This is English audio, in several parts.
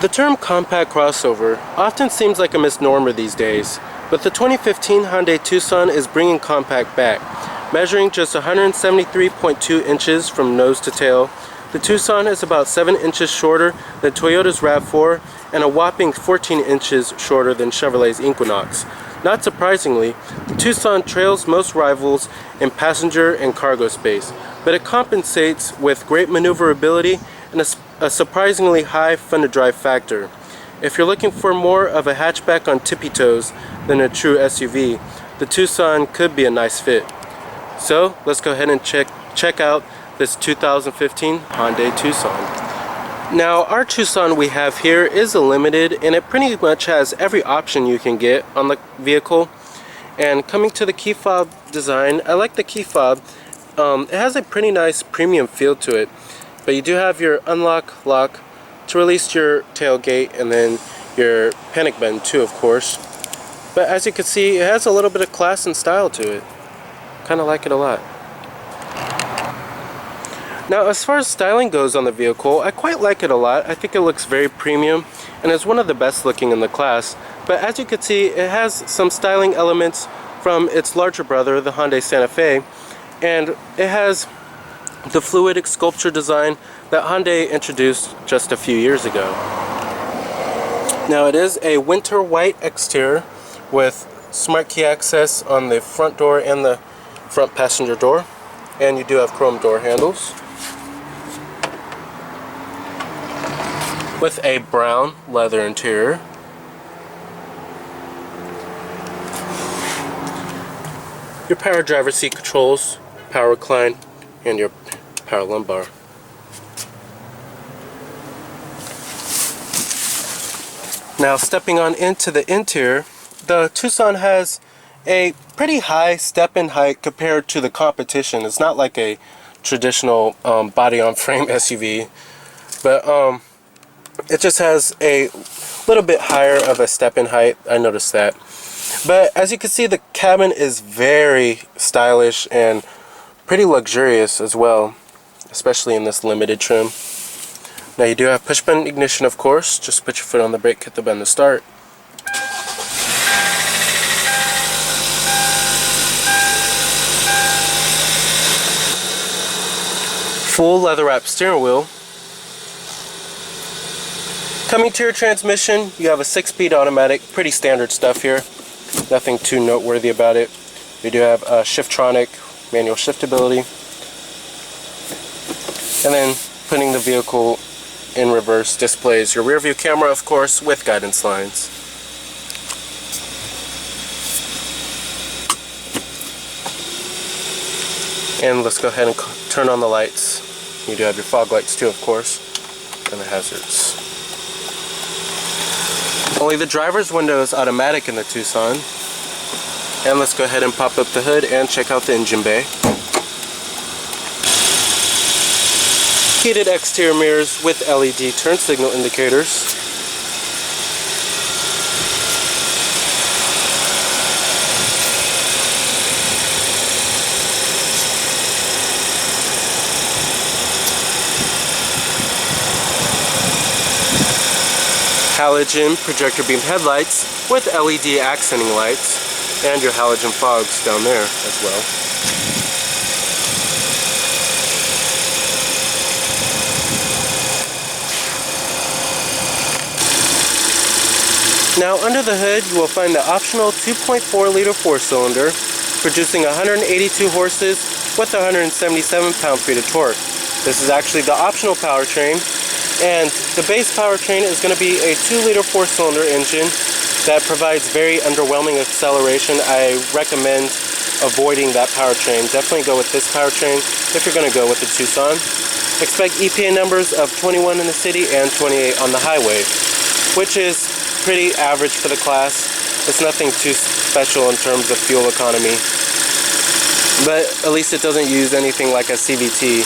The term compact crossover often seems like a misnomer these days, but the 2015 Hyundai Tucson is bringing compact back. Measuring just 173.2 inches from nose to tail, the Tucson is about 7 inches shorter than Toyota's RAV4 and a whopping 14 inches shorter than Chevrolet's Equinox. Not surprisingly, the Tucson trails most rivals in passenger and cargo space, but it compensates with great maneuverability and a surprisingly high fun-to-drive factor. If you're looking for more of a hatchback on tippy toes than a true SUV, the Tucson could be a nice fit. So let's go ahead and check out this 2015 Hyundai Tucson. Now, our Tucson we have here is a limited, and it pretty much has every option you can get on the vehicle. And coming to the key fob design, I like the key fob. It has a pretty nice premium feel to it, but you do have your unlock lock to release your tailgate, and then your panic button too, of course. But as you can see, it has a little bit of class and style to it. Kind of like it a lot. Now, as far as styling goes on the vehicle, I quite like it a lot. I think it looks very premium and is one of the best looking in the class. But as you can see, it has some styling elements from its larger brother, the Hyundai Santa Fe, and it has the fluid sculpture design that Hyundai introduced just a few years ago. Now, it is a winter white exterior with smart key access on the front door and the front passenger door, and you do have chrome door handles with a brown leather interior. Your power driver seat controls, power recline, and your power lumbar. Now, stepping on into the interior, the Tucson has a pretty high step-in height compared to the competition. It's not like a traditional body-on-frame SUV, but it just has a little bit higher of a step-in height. I noticed that. But as you can see, the cabin is very stylish and pretty luxurious as well, especially in this limited trim. Now, you do have push-button ignition, of course. Just put your foot on the brake, hit the button to start. Full leather-wrapped steering wheel. Coming to your transmission, you have a 6-speed automatic, pretty standard stuff here. Nothing too noteworthy about it. You do have Shiftronic, manual shiftability, and then putting the vehicle in reverse displays your rear view camera, of course, with guidance lines. And let's go ahead and turn on the lights. You do have your fog lights too, of course, and the hazards. Only the driver's window is automatic in the Tucson. And let's go ahead and pop up the hood and check out the engine bay. Heated exterior mirrors with LED turn signal indicators. Halogen projector beam headlights with LED accenting lights, and your halogen fogs down there as well. Now, under the hood, you will find the optional 2.4-liter 4-cylinder, producing 182 horses with 177 pound-feet of torque. This is actually the optional powertrain. And the base powertrain is going to be a 2-liter 4-cylinder engine that provides very underwhelming acceleration. I recommend avoiding that powertrain. Definitely go with this powertrain if you're going to go with the Tucson. Expect EPA numbers of 21 in the city and 28 on the highway, which is pretty average for the class. It's nothing too special in terms of fuel economy, but at least it doesn't use anything like a CVT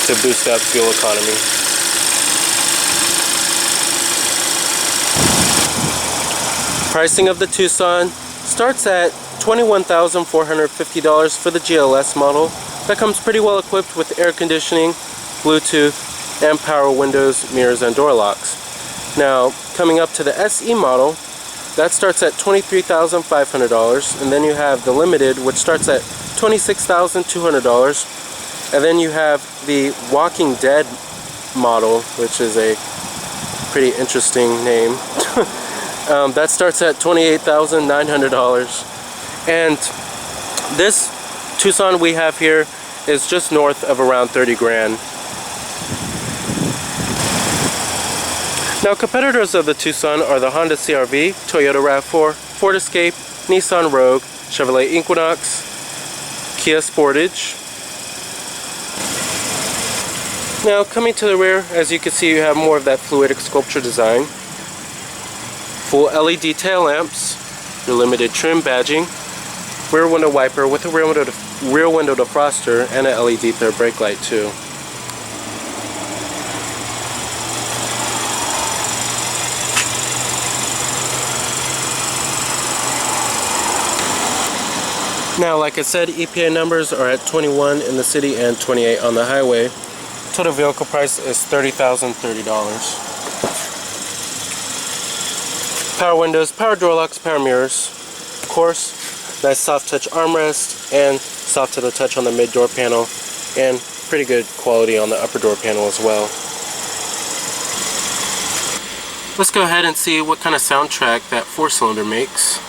to boost up fuel economy. Pricing of the Tucson starts at $21,450 for the GLS model. That comes pretty well equipped with air conditioning, Bluetooth, and power windows, mirrors, and door locks. Now, coming up to the SE model, that starts at $23,500, and then you have the Limited, which starts at $26,200, and then you have the Walking Dead model, which is a pretty interesting name. That starts at $28,900, and this Tucson we have here is just north of around 30 grand. Now, competitors of the Tucson are the Honda CR-V, Toyota RAV4, Ford Escape, Nissan Rogue, Chevrolet Equinox, Kia Sportage. Now, coming to the rear, as you can see, you have more of that fluidic sculpture design. Full LED tail lamps, your limited trim badging, rear window wiper with a rear window defroster, and an LED third brake light too. Now, like I said, EPA numbers are at 21 in the city and 28 on the highway. Total vehicle price is $30,030. Power windows, power door locks, power mirrors. Of course, nice soft touch armrest and soft to the touch on the mid door panel, and pretty good quality on the upper door panel as well. Let's go ahead and see what kind of soundtrack that 4-cylinder makes.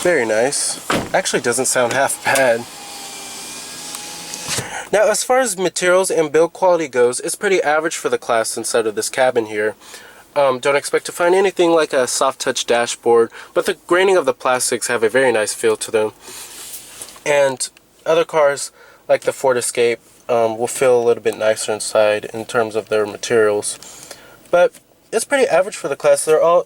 Very nice. Actually doesn't sound half bad. Now, as far as materials and build quality goes, it's pretty average for the class inside of this cabin here. Don't expect to find anything like a soft touch dashboard, but the graining of the plastics have a very nice feel to them. And other cars like the Ford Escape will feel a little bit nicer inside in terms of their materials. But it's pretty average for the class. They're all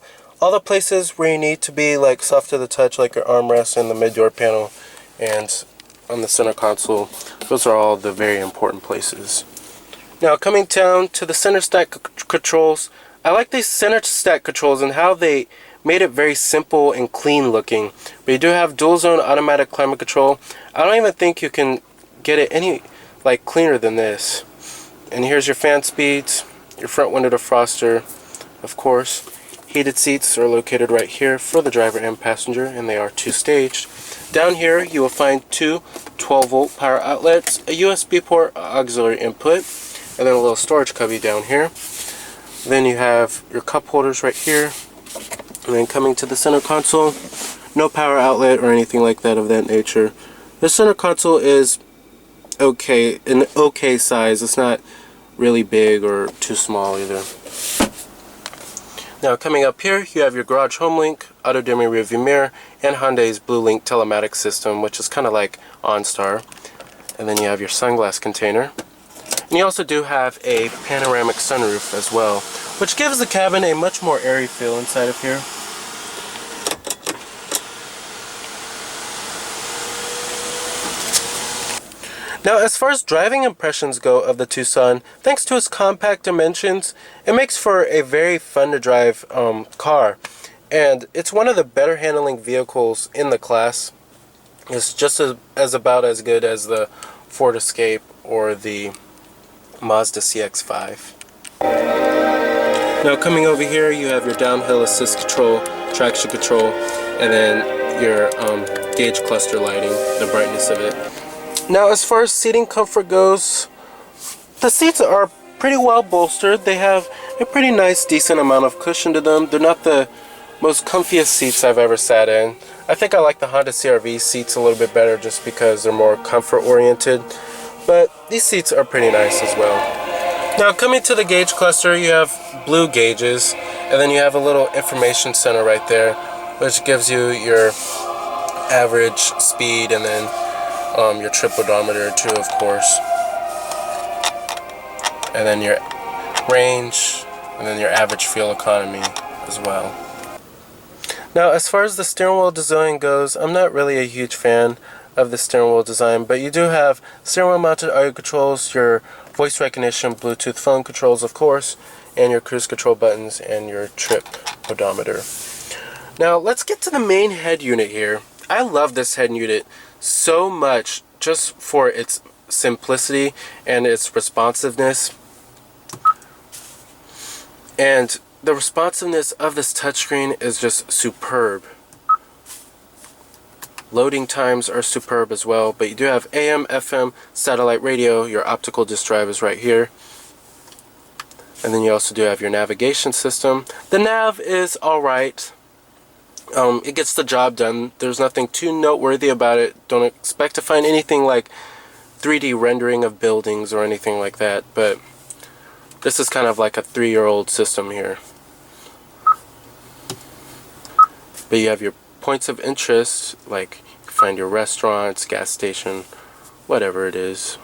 the places where you need to be like soft to the touch, like your armrest and the mid door panel and on the center console. Those are all the very important places. Now, coming down to the center stack controls, I like these center stack controls and how they made it very simple and clean looking. But you do have dual zone automatic climate control. I don't even think you can get it any like cleaner than this. And here's your fan speeds, your front window defroster, of course. Heated seats are located right here for the driver and passenger, and they are two-staged. Down here you will find two 12-volt power outlets, a USB port, auxiliary input, and then a little storage cubby down here. Then you have your cup holders right here, and then coming to the center console, no power outlet or anything like that of that nature. The center console is okay, an okay size. It's not really big or too small either. Now, coming up here, you have your garage home link, auto dimming rearview mirror, and Hyundai's Blue Link telematics system, which is kind of like OnStar. And then you have your sunglass container. And you also do have a panoramic sunroof as well, which gives the cabin a much more airy feel inside of here. Now, as far as driving impressions go of the Tucson, thanks to its compact dimensions, it makes for a very fun to drive car. And it's one of the better handling vehicles in the class. It's just about as good as the Ford Escape or the Mazda CX-5. Now, coming over here, you have your downhill assist control, traction control, and then your gauge cluster lighting, the brightness of it. Now, as far as seating comfort goes, the seats are pretty well bolstered. They have a pretty nice, decent amount of cushion to them. They're not the most comfiest seats I've ever sat in. I think I like the Honda CR-V seats a little bit better just because they're more comfort oriented. But these seats are pretty nice as well. Now, coming to the gauge cluster, you have blue gauges, and then you have a little information center right there, which gives you your average speed and then your trip odometer too, of course, and then your range, and then your average fuel economy as well. Now, as far as the steering wheel design goes, I'm not really a huge fan of the steering wheel design, but you do have steering wheel mounted audio controls, your voice recognition, Bluetooth phone controls, of course, and your cruise control buttons and your trip odometer. Now, let's get to the main head unit here. I love this head unit so much just for its simplicity and its responsiveness. And the responsiveness of this touchscreen is just superb. Loading times are superb as well, but you do have AM, FM, satellite radio, your optical disc drive is right here. And then you also do have your navigation system. The nav is alright. It gets the job done. There's nothing too noteworthy about it. Don't expect to find anything like 3D rendering of buildings or anything like that, but this is kind of like a 3-year-old system here. But you have your points of interest, like you can find your restaurants, gas station, whatever it is.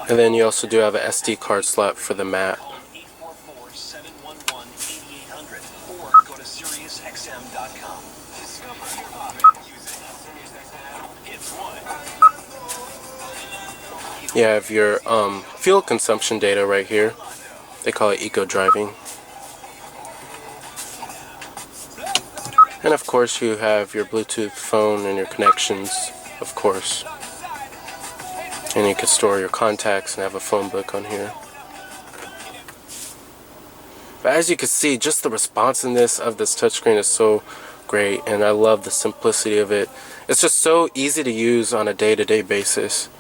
And then you also do have an SD card slot for the map. You have your fuel consumption data right here. They call it eco driving. And of course you have your Bluetooth phone and your connections, of course. And you can store your contacts and have a phone book on here. But as you can see, just the responsiveness of this touchscreen is so great, and I love the simplicity of it. It's just so easy to use on a day-to-day basis.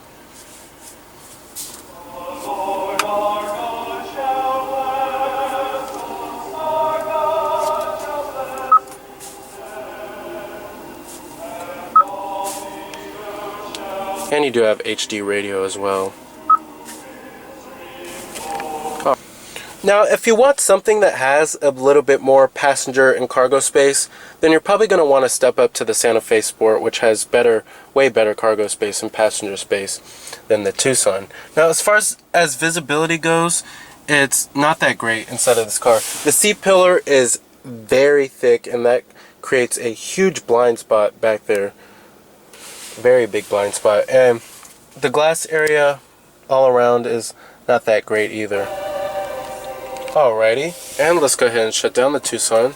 And you do have HD radio as well. Oh. Now, if you want something that has a little bit more passenger and cargo space, then you're probably going to want to step up to the Santa Fe Sport, which has way better cargo space and passenger space than the Tucson. Now, as far as visibility goes, it's not that great inside of this car. The seat pillar is very thick, and that creates a huge blind spot back there. Very big blind spot, and the glass area all around is not that great either. Alrighty, and let's go ahead and shut down the Tucson.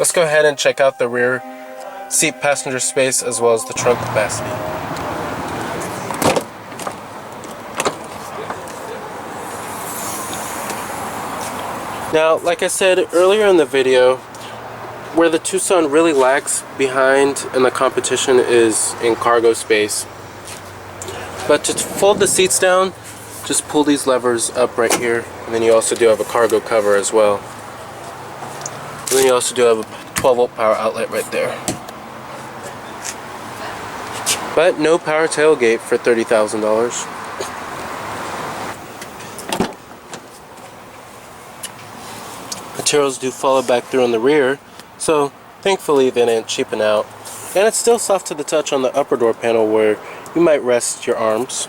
Let's go ahead and check out the rear seat passenger space as well as the trunk capacity. Now, like I said earlier in the video, where the Tucson really lags behind in the competition is in cargo space. But to fold the seats down, just pull these levers up right here, and then you also do have a cargo cover as well. And then you also do have a 12-volt power outlet right there. But no power tailgate for $30,000. Materials do follow back through on the rear, so thankfully they didn't cheapen out. And it's still soft to the touch on the upper door panel where you might rest your arms.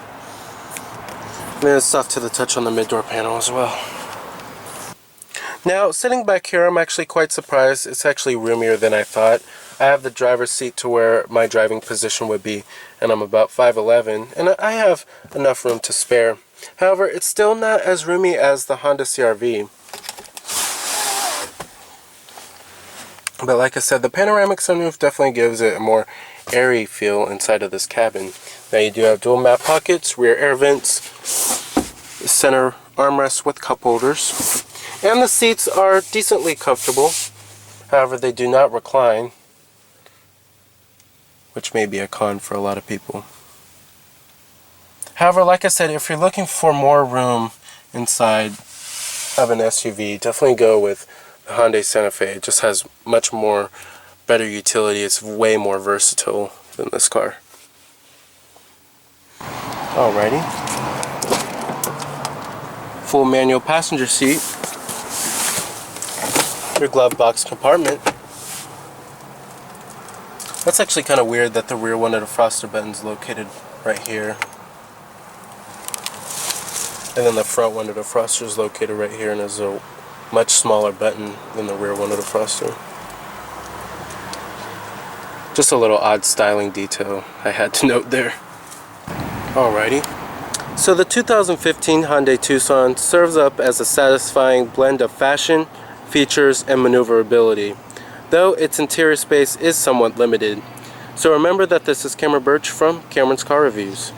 And then it's soft to the touch on the mid door panel as well. Now, sitting back here, I'm actually quite surprised. It's actually roomier than I thought. I have the driver's seat to where my driving position would be, and I'm about 5'11", and I have enough room to spare. However, it's still not as roomy as the Honda CR-V. But like I said, the panoramic sunroof definitely gives it a more airy feel inside of this cabin. Now you do have dual map pockets, rear air vents, center armrest with cup holders, and the seats are decently comfortable. However, they do not recline, which may be a con for a lot of people. However, like I said, if you're looking for more room inside of an SUV, definitely go with the Hyundai Santa Fe. It just has much more better utility. It's way more versatile than this car. Alrighty. Full manual passenger seat. Your glove box compartment. That's actually kind of weird that the rear one of the defroster buttons located right here. And then the front window defroster is located right here and is a much smaller button than the rear window defroster. Just a little odd styling detail I had to note there. Alrighty. So the 2015 Hyundai Tucson serves up as a satisfying blend of fashion, features, and maneuverability, though its interior space is somewhat limited. So remember that this is Cameron Birch from Cameron's Car Reviews.